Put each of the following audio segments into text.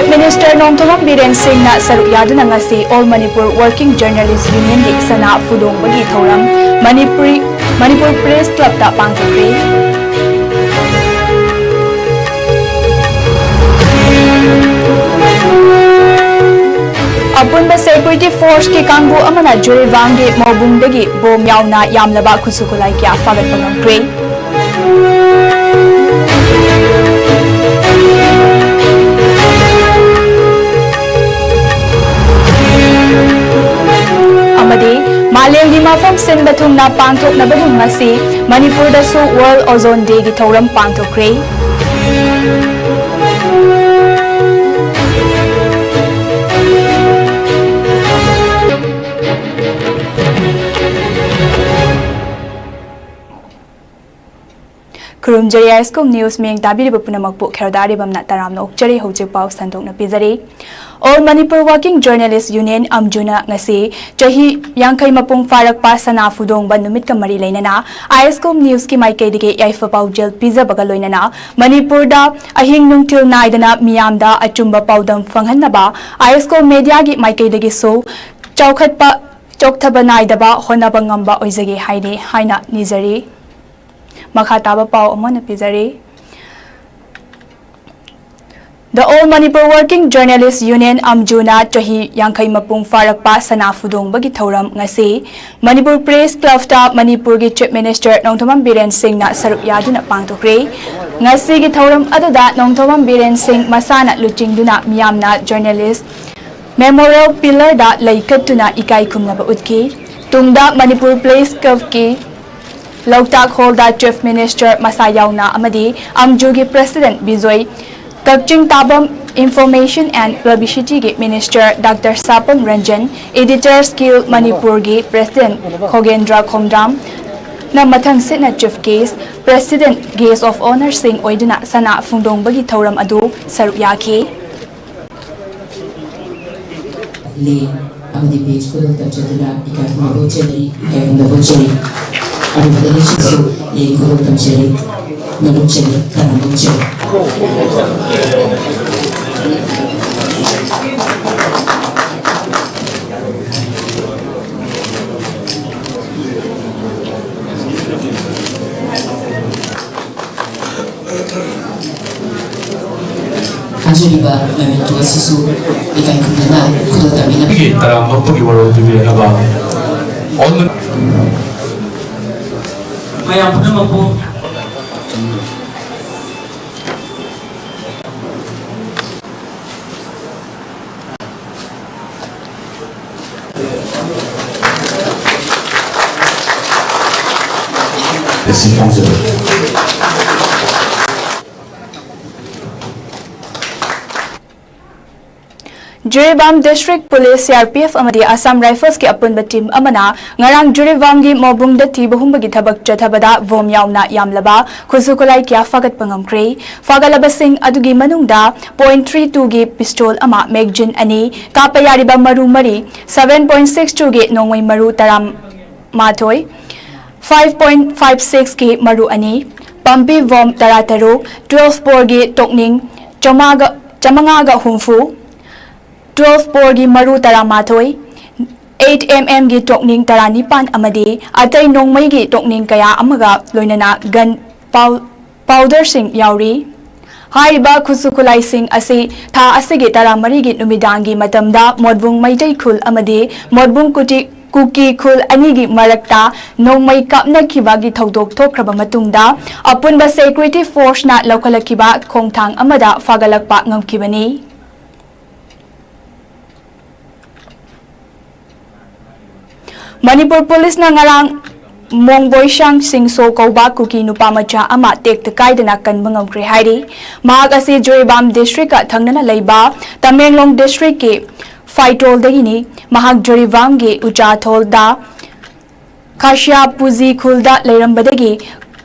Chief Minister Nongthomam Biren Singh na saruk yaduna ngasi All Manipur Working Journalists Union gi sana fudong bagi thoram Manipur Press Club ta pangthokre. Apun ba security force ki kangbu amana jury wangi mobung dagi bom yauna yamlaba khusukulai kya fagat pangangkre. Malay mafam sinbathum na pangthok na badung ngasi Manipur da su World Ozone Day gi thoram pangthokre. Kurumjari ISCOM News ming tabiri bapunamak po kharadari bamna taramna okchari hojik pau sandok na pizari. All Manipur Working Journalists Union Amjuna ngasi chahi yangkai mapung farak pa sana fudong ban numit ka mari lainana ISCOM News ki maikay dige yaifa pau jel pizza bagaloinana Manipur da ahing nungtil naidana miyam da achumba paudam fanghanaba ISCOM media gi maikay dige so chaukhat pa choktaba naidaba honaba ngamba oizage haini haina nizari makhataba pau amona pizari. The All Manipur Working Journalists Union Amjuna chahi yangkai mapung farak pa sana fudong bagi thoram ngasi Manipur Press Club ta Manipur gi Chief Minister Nongthomam Biren Singh na saruk yaduna pangthokre. Ngasi gi thoram aduda Nongthomam Biren Singh masana luchingduna miyamna journalist memorial pillar da laikatuna ikai khumnaba utki tungda Manipur Press Club ki Loktak Hall da Chief Minister Masayauna amadi Amjugi President Bijoy Kakching Tabam Information and Publicity Minister Dr. Sapang Ranjan, Editor Skill Manipur President Khogendra Khomdram, na mathang sit na Chief Case, President Guest of Honor Singh Oiduna sana Fundong bagi thoram adu saruk yaki. Le amadi page ko ta chadila ikai mabucheri ikai mabucheri adu badani shisu le ko ta cheri mabucheri kana mabucheri. Anjaliba memento asisu ikai kumana kudotamina kita mampu waro dibeli apa on mayam pun mampu Juribam District Police CRPF amadi Assam Rifles ki apunba team amana ngarang Juribam gi mobung da ti bahumba gi thabak chathabada vom yauna yamlaba khusukulai kya fagat pangamkre fagalaba sing adugi manungda .32 gi pistol ama magazine ani kapayariba maru mari 7.62 gi nongwai maru taram mathoi 5.56 ki maru ani pampi vom tarataro 12 bor gi tokning chamaga humfu 12 borgi maru taramathoi 8 mm gi tokning taranipan amadi atai nongmai gi tokning kaya amaga loinana gun powder sing yauri haiba khusukulai sing asi tha asigi taramari gi numidangi matamda modbung maidai khul amadi modbung kuki khul ani gi marakta nongmai kapna khiba gi thodok thokraba matungda apunba security force na lokhalakhiba khongthang amada fagalakpa ngamkhibani. Manipur Police na ngarang Mongboy Shang Singso Kauba Kuki Nupamacha ama tek takai dana kan bangamkre hairi mahak asi Juribam District ka thangnana leiba Tamenglong District ke Faitol dagini mahak Juribam ge Uchathol da Khashya Puji Khulda leirambadagi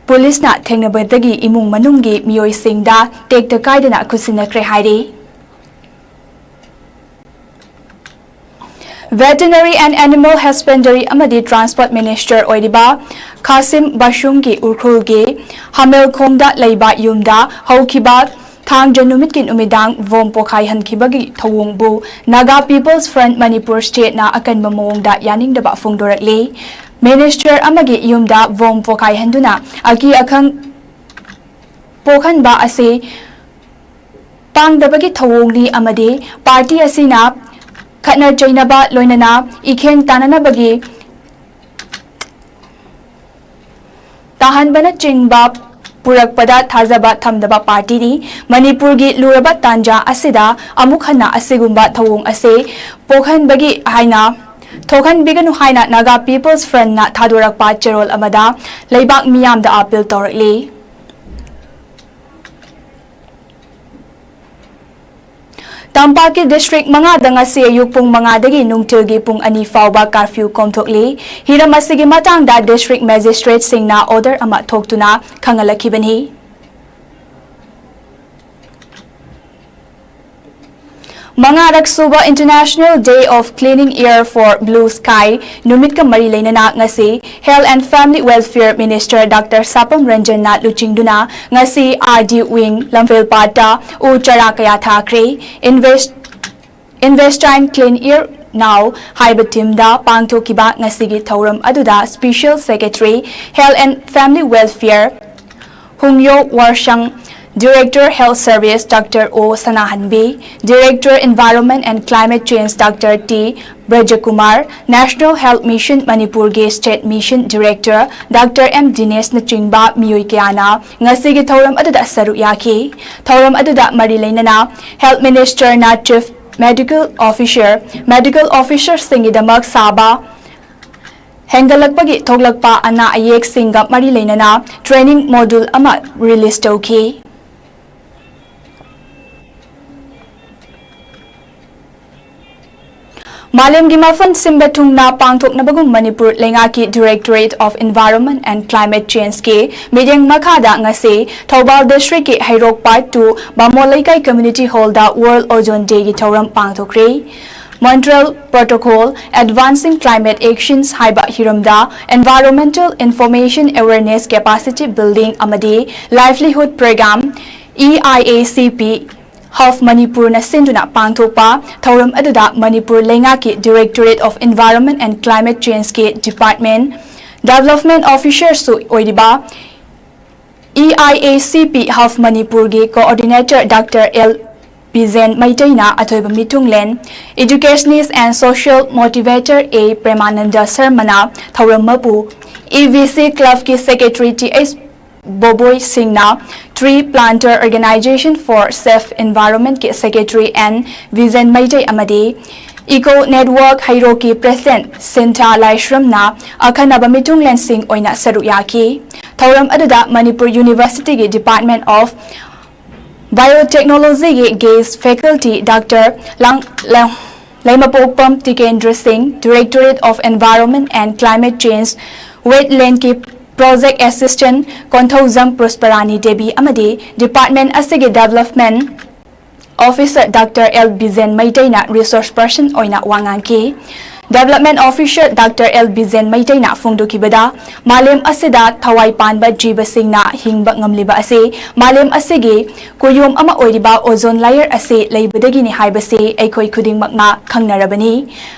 Police na thengnabadagi imung manunggi miyoi singda tek takai dana khusinakre hairi. Veterinary and Animal Husbandry amadi Transport Minister Oidiba Kasim Bashungi Urkhulgi Hamel Khomda Leiba Yumda Haukiba थांग नुमित की नुमिदांग वोम पोखाई हनखिबगी थवोंगबु Naga people's front Manipur state ना अकनब मोंगदा यानिंगदबा फोंगदोरकले मिनिस्टर अमगी युमदा वोम पोखाई हंदुना अकी अखंग पोखनबा असे पांगदबगी थवोंगनी अमदे पार्टी असिना खतना चैनबा लोइनना इखेंग ताननबगी ताहनबना चिंगबा पुरकपदा थाजबा थमदबा पार्टी नि मणिपुर की लुरबा तांजा असिदा अमुक हन्ना असिगुंबा थवोंग असे पोखनबगी हाइना थोखन बिगनु हाइना नागा पीपल्स फ्रंट ना थादोरकपा चेरोल अमदा लेबाक मियामदा अपील तौरकले तंपाकी डिस्ट्रिक्ट मंगा से युगपुंग मंगादगी नुंगतिलगी पुंग अनि फावबा कर्फ्यू कोमथोकले हिरम असिगी मतांगदा डिस्ट्रिक्ट मैजिस्ट्रेट सिंगना ऑर्डर अमा थोक्तुना खंगलखिबनी मंगारक सुबा international day of cleaning air for blue sky नुमित का मरी लेना ngasi health and family welfare minister doctor Sapam Ranjan ना लुचिंगदुना ngasi आरडी विंग लंफेल पाटा उ चरा कया थाखरे invest time clean air now हाइब टीमदा पांगथोकिबा ngasi gi thauram aduda special secretary health and family welfare हुंगयो वर्षंग Director Health Service Dr. O. Sanahanbi, Director Environment and Climate Change Dr. T. Brajakumar, National Health Mission Manipur State Mission Director Dr. M. Dinesh Nachingba Miyoi Kiana, Ngasigi Thoram Aduda Saru Yaki, Thoram Aduda Marilainana, Health Minister na Chief Medical Officer Singidamak Saba, Hengalakpagi Toglakpa Ana Ayek Singa Marilainana, Training Module Ama Release Toki. मालेम की मफन सिंबथुंगना पांगथोकनबगुम मणिपुर लेंगा की directorate of environment and climate change के मीडिंग मखादा ngase Thoubal district के हैरोक part 2 बामोलैकाई community hall दा world ozone day की थौरम पांगथोकरे Montreal Protocol Advancing Climate Actions Haiba Hiramda Environmental Information Awareness Capacity Building Amade Livelihood Program EIACP Half Manipur na sinduna pangthopa thauram aduda Manipur lenga ki Directorate of Environment and Climate Change ke Department Development Officer su oiriba EIACP Half Manipur ge Coordinator Dr. L. Bizen Maitaina athoiba mitunglen Educationist and Social Motivator A. Premananda Sarmana thauram mapu EVC Club ki Secretary T.S. Boboy Singna Tree Planter Organization for Safe Environment के Secretary and Vision Maitai Amade Eco Network Hairoki President Sinta Laishram na Akhanaba Mitung Lensing Oina Saruyaki Thauram Aduda Manipur University के Department of Biotechnology के Gaze Faculty Dr. Laimapokpam Tikendra Singh Directorate of Environment and Climate Change Wetland के Project Assistant Konthozam Prosperani Debi Amade Department Asige Development Officer Dr. L. Bizen Maitaina Resource Person Oina Wanganki Development Officer Dr. L. Bizen Maitaina Fungdukibada Malem Asida Thawai Panba Jiba Singna Hingba Ngamliba Ase Malem Asige Kuyum Ama Oiriba Ozone Layer Ase Laibudagini Haibase Aikoi Kuding Magna Kangnarabani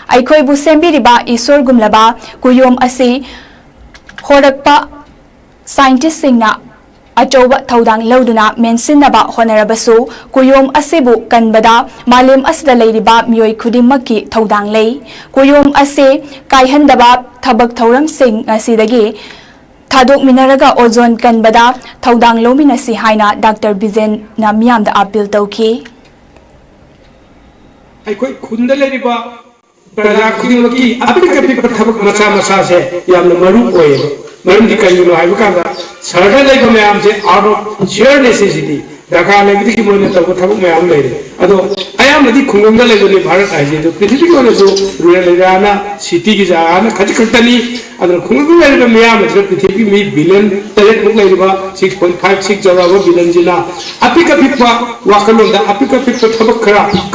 Aikoi Busembi Riba Isor Gumlaba Kuyum Ase Horakpa Scientist Singna Achoba Taudang Lauduna Mensinaba Honarabasu Kuyom Asibu Kanbada Malim Asda Ladiba Miyoi Kudimaki Taudang Lay Kuyom Ase Kaihandaba Tabak Tauram Sing Asidagi Taduk Minaraga Ozone Kanbada Taudang Lominasi Haina Dr. Bizen na Miyam da Apil Tauki Aikoi Kundalariba Pradakudimaki Apikapi Tabak Masa Yam Maru Oil Marum di kayu no ayu kanda sarada lay ko mayam se out of sheer necessity daka lay ki mo ne tabu thabu mayam lay ado ayam di khungam da lay ko ni bharat ai je to prithvi ko ne so rural area na city ki jaga na khati khatani ado khungam lay ko mayam je prithvi mi billion target muk lay ba 6.56 jaga ba billion jina apika pikwa wakalon da apika pikwa thabak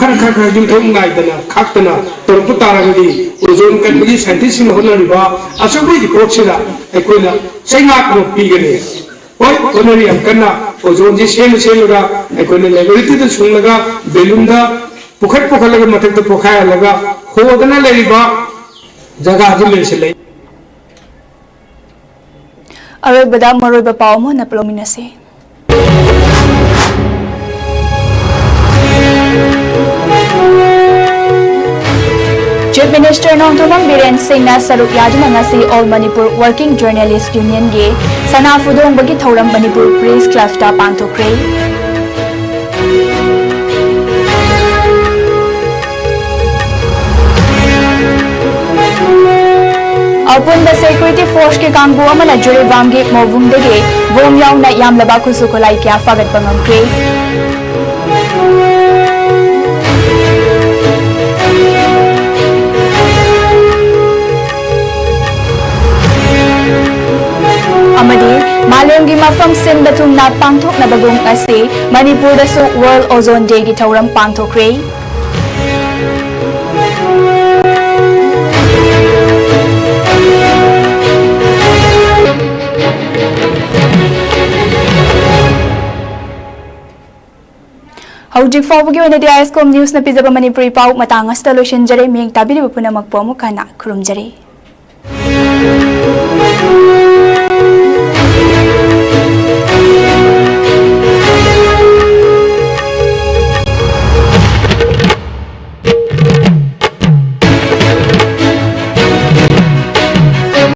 khara jum thong ngai dana khaktana torpu taragadi ozone kan bi scientist no hona riba asabi ki proxila Aikoi na Saingak no pigane. Oi, onari ang kana ozone जी same लगा अकोने laboratory तो सुन लगा balloon दा पुखट लगा मथक तो पोखाया लगा होदना लेबा जगह जी मिल से ले अरोबदा मरोबा पाव मो नपलोमिनसे Chief Minister Nongthamam Biren Singh Saruk Yaduna ngasi All Manipur Working Journalist Union ge Sanafudong bagi thauram Manipur Press Club ta pangthokre Apun da security force ke kangbu amana jure wamge movung dege vom yaung na yam laba khusu kolai kya fagat pangamkre amadi malemgi mafam sin datum na pangthok na bagong ase Manipur da so World Ozone Day gi thauram pangthokre Hojik fawagi wena di ISCOM News na pizaba Manipuri pau matangas ta lotion jare ming tabili bapuna magpo mukana kurum jare